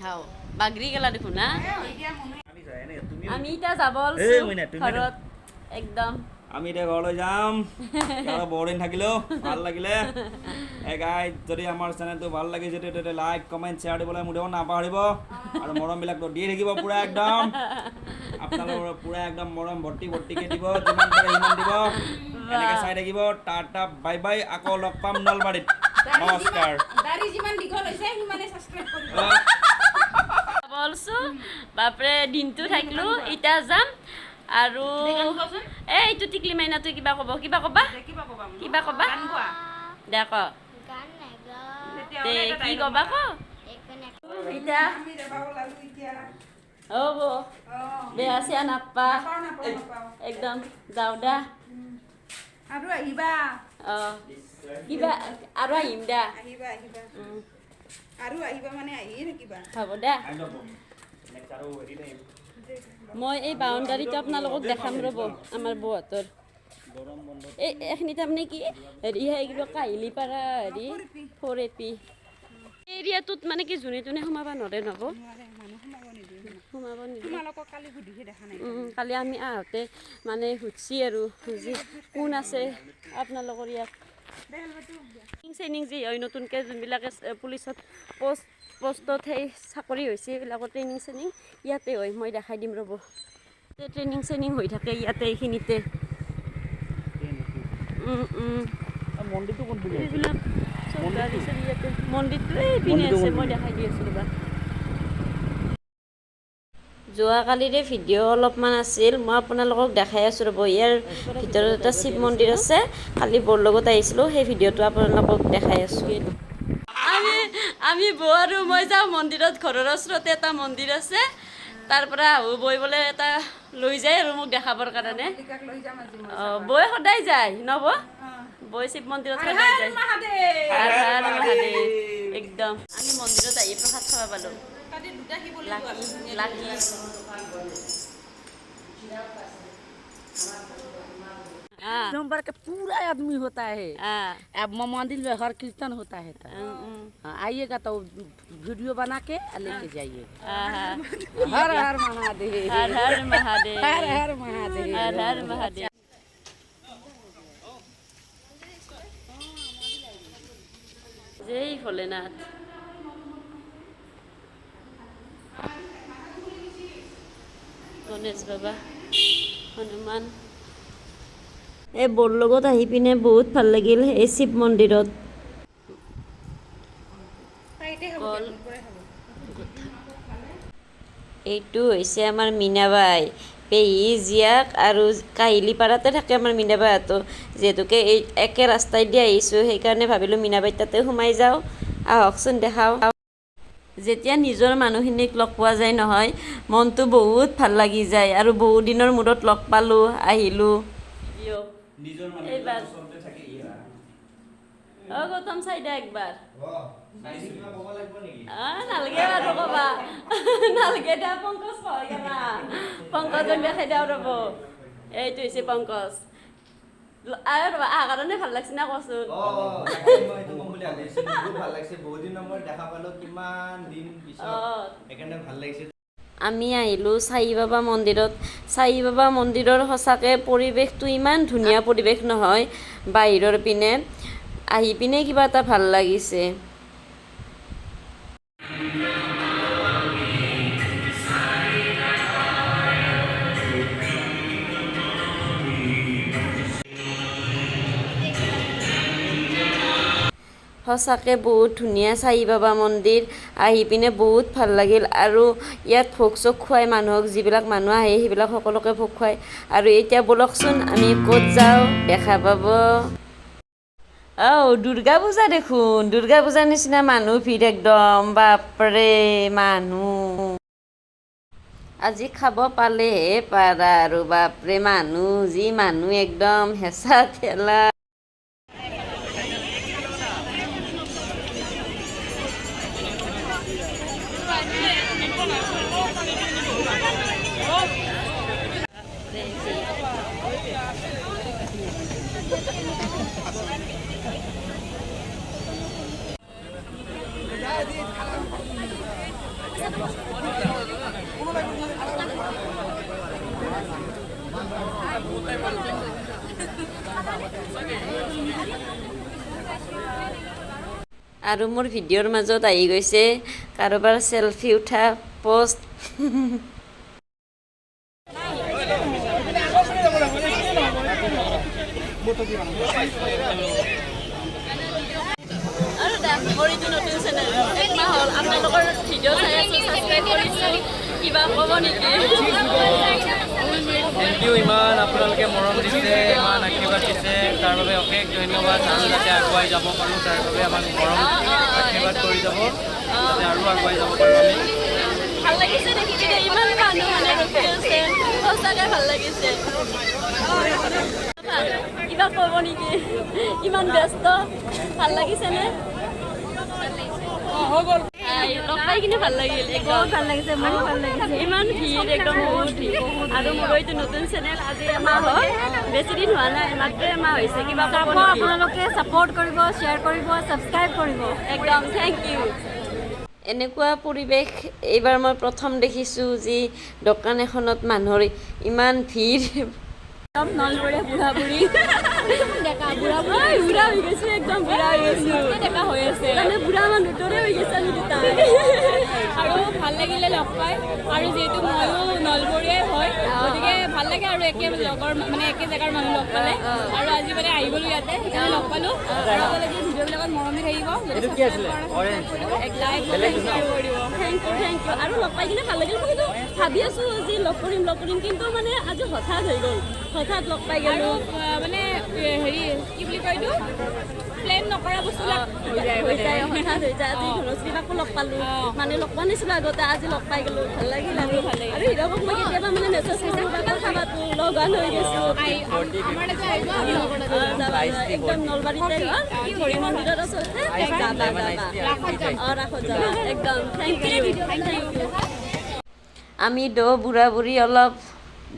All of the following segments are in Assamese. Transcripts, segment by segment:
খাও বাগৰি গেলা দেখোন না আমি এতিয়া যাব ঘৰত একদম আমি এতিয়া ঘৰলৈ যাম বহুদিন থাকিলেও ভাল লাগিলে গাইজ যদি আমাৰ চেনেলটো ভাল লাগিছে তেতিয়া লাইক কমেণ্ট শ্বেয়াৰ দিবলৈ মোৰ নাপাহৰিব আৰু মৰমবিলাকতো দি থাকিব পুৰা একদম আপোনালোকৰ পুৰা একদম মৰম ভৰ্তিকে দিব যিমান পাৰে সিমান দিব এনেকৈ চাই থাকিব টাটা বাই বাই আকৌ লগ পাম নলবাৰীত নমস্কাৰ বাপৰে দিনটো থাকিলো এতিয়া যাম আৰু এইটো টিকলি মাইনা তুই কিবা ক'বা দে ক কি ক'বা ক এতিয়া হ'ব বেয়া চেয়া নাপা একদম যাওঁ দা আৰু আহিবা কিবা আৰু আহিম দা আৰু আহিবা মানে আহিয়ে থাকিবা হ'ব দা মই এই বাউণ্ডাৰীটো আপোনালোকক দেখাম ৰ'ব আমাৰ বৌহঁতৰ এই এইখিনি তাৰমানে কি হেৰি কিবা কাহিলি পাৰা হেৰি 4AP এৰিয়াটোত মানে কি যোনে তোনে সোমাব নোৱাৰে নব সোমাব নিদিয়ে কালি আমি আহোঁতে মানে সুধছি আৰু কোন আছে আপোনালোকৰ ইয়াত ট্ৰেইনিং যি হয় নতুনকৈ যোনবিলাকে পুলিচত পষ্টত সেই চাকৰি হৈছে এইবিলাকৰ ট্ৰেইনিং ইয়াতে হয় মই দেখাই দিম ৰ'ব ট্ৰেইনিং হৈ থাকে ইয়াতে এইখিনিতে মন্দিৰটো কোন এইবিলাক চব গাড়ী চাড়ী ইয়াতে মন্দিৰটো এইপিনে আছে মই দেখাই দি আছোঁ ৰ'বা যোৱাকালিৰে ভিডিঅ' অলপমান আছিল মই আপোনালোকক দেখাই আছোঁ ৰ'ব ইয়াৰ ভিতৰত এটা শিৱ মন্দিৰ আছে কালি বৰ লগত আহিছিলোঁ সেই ভিডিঅ'টো আপোনালোকক দেখাই আছোঁ আমি বৌ আৰু মই যাওঁ মন্দিৰত ঘৰৰ ওচৰতে এটা মন্দিৰ আছে তাৰ পৰা আহোঁ বৈ বোলে এটা লৈ যায় আৰু মোক দেখাবৰ কাৰণে বৈ সদায় যায় নব বৈ শিৱ মন্দিৰত সদায় যায় একদম আমি মন্দিৰত আহি প্ৰসাদ খাব পালোঁ लाकी नंबर के पूरा आदमी होता है अब मंदिर में हर कीर्तन होता है आइएगा तो वीडियो बना के लेके जाइए हर हर महादेव हर हर महादेव हर हर महादेव हर हर महादेव जय भोलेनाथ গণেশ বাবা হনুমান এই বৰ লগত আহি পিনে বহুত ভাল লাগিল এই শিৱ মন্দিৰত এইটো হৈছে আমাৰ মীনাবাই পেহী জীয়াক আৰু কাহিলিপাৰাতে থাকে আমাৰ মীনাবাইহঁতো যিহেতুকে এই একে ৰাস্তাই দি আহিছোঁ সেইকাৰণে ভাবিলোঁ মীনাবাই তাতে সোমাই যাওঁ আহকচোন দেখাওঁ যেতিয়া নিজৰ মানুহখিনিক লগ পোৱা যায় নহয় মনটো বহুত ভাল লাগি যায় আৰু বহুত দিনৰ মূৰত লগ পালোঁ আহিলোঁ এইবাৰ গৌতম চাইদা একবাৰ নালাগে আৰু ক'বা নালাগে দে পংকজ পংকজক দেখাই দিওঁ ৰ'ব এইটো হৈছে পংকজ আৰু কাৰণে ভাল লাগছে না কচোন আমি আহিলোঁ সাই বাবা মন্দিৰত সাই বাবা মন্দিৰৰ সঁচাকৈ পৰিৱেশটো ইমান ধুনীয়া পৰিৱেশ নহয় বাহিৰৰ পিনে আহি পিনে কিবা এটা ভাল লাগিছে সঁচাকৈ বহুত ধুনীয়া সাই বাবা মন্দিৰ আহি পিনে বহুত ভাল লাগিল আৰু ইয়াত ভোগ চোগ খুৱাই মানুহক যিবিলাক মানুহ আহে সেইবিলাক সকলোকে ভোগ খুৱায় আৰু এতিয়া বলকচোন আমি ক'ত যাওঁ দেখা পাব দুৰ্গা পূজা দেখোন দুৰ্গা পূজাৰ নিচিনা মানুহ ভিৰ একদম বাপৰে মানুহ আজি খাব পালেহে পাৰা আৰু বাপৰে মানুহ যি মানুহ একদম হেঁচা ঠেলা আৰু মোৰ ভিডিঅ'ৰ মাজত আহি গৈছে কাৰোবাৰ চেলফি উঠা পোষ্ট। আৰু মোৰ এইটো নতুন চেনেল একমাহ হ'ল আপোনালোকৰ ভিডিঅ' চাই আছোঁ, ছাবস্ক্ৰাইব কৰিছোঁ, কিবা ক'ব নেকি? থেংক ইউ, ইমান আপোনালোকে মৰম দিছে, ইমান আশীৰ্বাদ দিছে, তাৰ বাবে অশেষ ধন্যবাদ। আৰু যাতে আগুৱাই যাব পাৰোঁ তাৰ বাবে আমাক মৰম আশীৰ্বাদ কৰি যাব, যাতে আৰু আগুৱাই যাব পাৰোঁ আমি। ভাল লাগিছে দেখি কিনে, ইমান মানুহ মানে ৰখি আছে, সঁচাকৈ ভাল লাগিছে। কিবা ক'ব নেকি? ইমান ব্যস্ত, ভাল লাগিছেনে? লগ পাই কিনে ভাল লাগিল, একদম ভাল লাগিছে, মোৰো ভাল লাগিছে। ইমান ভিৰ, একদম বহুত ভিৰ। আৰু মোৰ এইটো নতুন চেনেল আজি এমাহ হ'ল, বেছি দিন হোৱা নাই, মাত্ৰ এমাহ হৈছে। কিবা আপোনালোকে ছাপোৰ্ট কৰিব, শ্বেয়াৰ কৰিব, ছাবস্ক্ৰাইব কৰিব, একদম থেংক ইউ। এনেকুৱা পৰিৱেশ এইবাৰ মই প্ৰথম দেখিছোঁ, যি দোকান এখনত মানুহৰ ইমান ভিৰ। একদম নলবৰীয়া বুঢ়া বুঢ়ী ডেকা বুঢ়া হৈ গৈছোঁ, একদম বুঢ়া হৈ গৈছোঁ, ডেকা হৈ আছে, মানে বুঢ়া মানুহৰ দৰে হৈ গৈছে নেকি তাই। আৰু ভাল লাগিলে লগ পাই, আৰু যিহেতু ময়ো নলবৰীয়াই হয়, গতিকে ভাল লাগে আৰু একে লগৰ মানে একে জেগাৰ মানুহ লগ পালে। আৰু আজি মানে আহিবলৈ ইয়াতে, সেইকাৰণে লগ পালোঁ। আৰু আপোনালোকে ভিডিঅ'বিলাকত মৰম দি থাকিব, থেংক ইউ। আৰু লগ পাই কিনে ভাল লাগিল। মই কিন্তু ভাবি আছোঁ যে লগ কৰিম, কিন্তু মানে আজি হঠাৎ হৈ গ'ল, হঠাৎ লগ পাই আৰু গ'লোঁ। মানে হেৰি কি বুলি কয় এইটো, প্লেন নকৰা বস্তুবিলাক হৈ যায়, হঠাৎ হৈ যায়। আজি ধনশ্ৰীবাকো লগ পালোঁ, মানে লগ পোৱা নাছিলোঁ আগতে, আজি লগ পাই গ'লোঁ, ভাল লাগিল। আৰু হিৰকক মই কেতিয়াবা মানে মেছেজ কৰিছোঁ, কথা পাতোঁ, লগান হৈ গৈছোঁ। আমাৰ তাতে আহিব, একদম নলবাৰীতে হৰি মন্দিৰৰ ওচৰতে ৰাখত যাবা, একদম থেংক ইউ। আমি বুঢ়া বুঢ়ী অলপ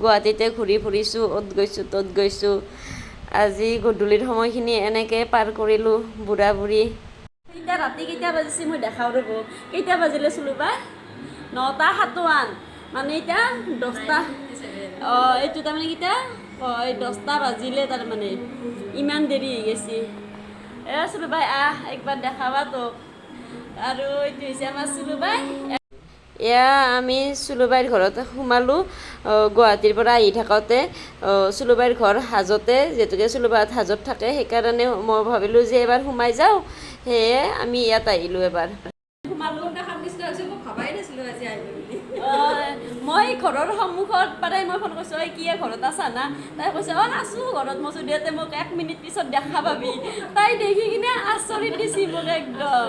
গুৱাহাটীতে ঘূৰি ফুৰিছোঁ, অ'ত গৈছোঁ ত'ত গৈছোঁ। আজি গধূলিৰ সময়খিনি এনেকৈ পাৰ কৰিলোঁ বুঢ়া বুঢ়ী। এতিয়া ৰাতি কেইটা বাজিছে মই দেখাওঁ ৰ'ব, কেইটা বাজিলে চলো পাই 9:57, মানে এতিয়া 10টা। এইটো তাৰমানে কেইটা 10টা বাজিলে, তাৰমানে ইমান দেৰি হৈ গৈছে। চলো বাই একবাৰ দেখাবা তোক। আৰু এইটো হৈছে আমাৰ চুলু বাই। এয়া আমি চুলুবাইৰ ঘৰত সোমালোঁ গুৱাহাটীৰ পৰা আহি থাকোঁতে। চুলুবাইৰ ঘৰ হাজোতে, যিহেতুকে চুলুবাইত হাজোত থাকে, সেইকাৰণে মই ভাবিলোঁ যে এবাৰ সোমাই যাওঁ, সেয়ে আমি ইয়াত আহিলোঁ এবাৰ। মই ঘৰৰ সন্মুখত পাৰাই মই ফোন কৰিছোঁ, কি ঘৰত আছা না? তাই কৈছে আছোঁ ঘৰত। মই দিয়াতে মোক 1 মিনিট পিছত দেখা পাবি। তাই দেখি কিনে আচৰিত দিছি মোক একদম।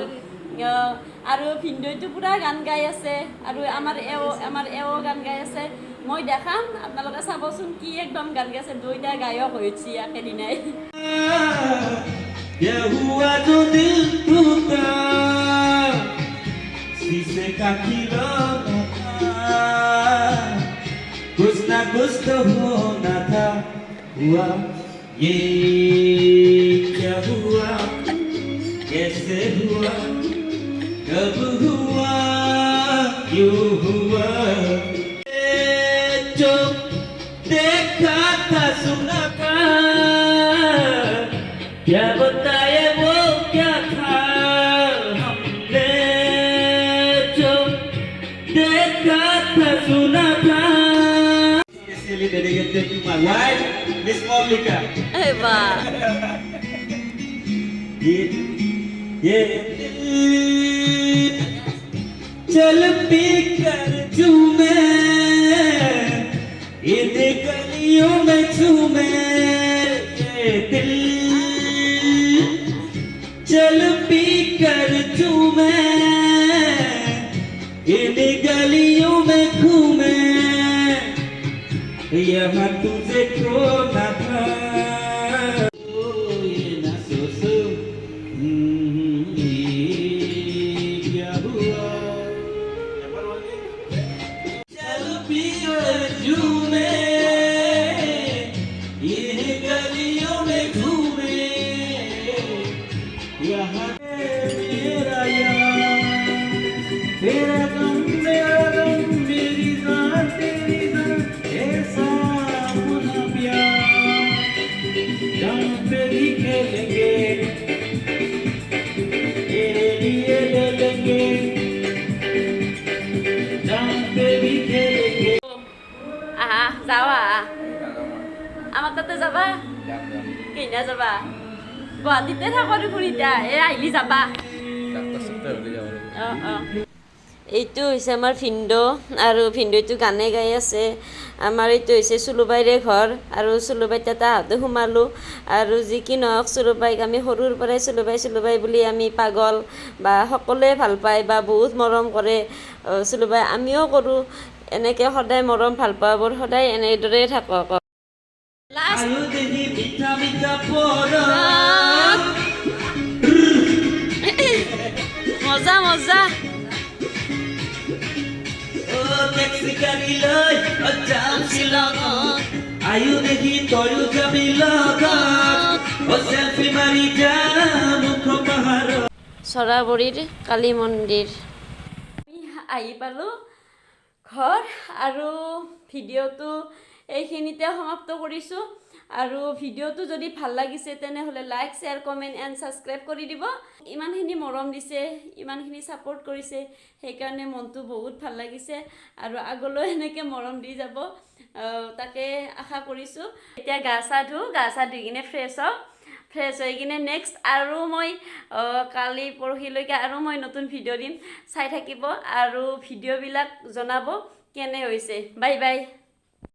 আৰু ভিনদেউটো পূৰা গান গাই আছে, আৰু আমাৰ এও গান গাই আছে। মই দেখাম, আপোনালোকে চাবচোন কি একদম গান গাই আছে, দুইটা গায়ক হৈ উঠছি একেদিনাই। कुछ ना कुछ तो होना था, हुआ ये क्या हुआ, कैसे हुआ, कब हुआ, क्यों हुआ, जो देखा था सुना था, क्या बताए वो क्या था, हमने जो देखा था सुना था. Dedicated to my wife, Miss Monica. Wah. ये चल पी कर झूमे, इन गलियों में झूमे, ये दिल चल पी कर झूमे, इन गलियों में घूमे, यहाँ तुझे खोना था, ये ना सोचो क्या हुआ, चल पियो झूमे, ये गलियों में घूमे, यहाँ तेरा यार, तेरा गम में যাবা কেইনা যাবা গুৱাহাটীতে থাকো দেখোন এতিয়া এই আহিলি যাবা এইটো হৈছে আমাৰ ভিন্দু আৰু ভিন্দুটো গানে গাই আছে আমাৰ এইটো হৈছে চুলুবাইৰে ঘৰ আৰু চুলুবাই তাতে আহোঁতে সোমালোঁ আৰু যি কি নহওক চুলুবাইক আমি সৰুৰ পৰাই চুলুবাই বুলি আমি পাগল বা সকলোৱে ভাল পায় বা বহুত মৰম কৰে চুলুবাই আমিও কৰোঁ এনেকৈ সদায় মৰম ভাল পাবৰ সদায় এনেদৰে থাকক আয়ু দেহি মিঠা মিঠা পৰম মজা মজা ও টেক্সি গাড়ী লৈ যাম শ্বিলঙত আয়ু দেহি তয়ো যাবি লগত ও চেলফি মাৰি যাম ওখ পাহাৰত চৰাবৰীৰ কালী মন্দিৰ আমি আহি পালোঁ ঘৰ আৰু ভিডিঅ'টো এইখিনিতে সমাপ্ত কৰিছোঁ আৰু ভিডিঅ'টো যদি ভাল লাগিছে তেনেহ'লে like share comment and subscribe কৰি দিব ইমানখিনি মৰম দিছে ইমানখিনি ছাপোৰ্ট কৰিছে সেইকাৰণে মনটো বহুত ভাল লাগিছে আৰু আগলৈ এনেকৈ মৰম দি যাব তাকে আশা কৰিছোঁ এতিয়া গা চা ধুই কিনে ফ্ৰেছ হৈ কিনে নেক্সট আৰু মই কালি পৰহিলৈকে আৰু মই নতুন ভিডিঅ' দিম চাই থাকিব আৰু ভিডিঅ'বিলাক জনাব কেনে হৈছে বাই বাই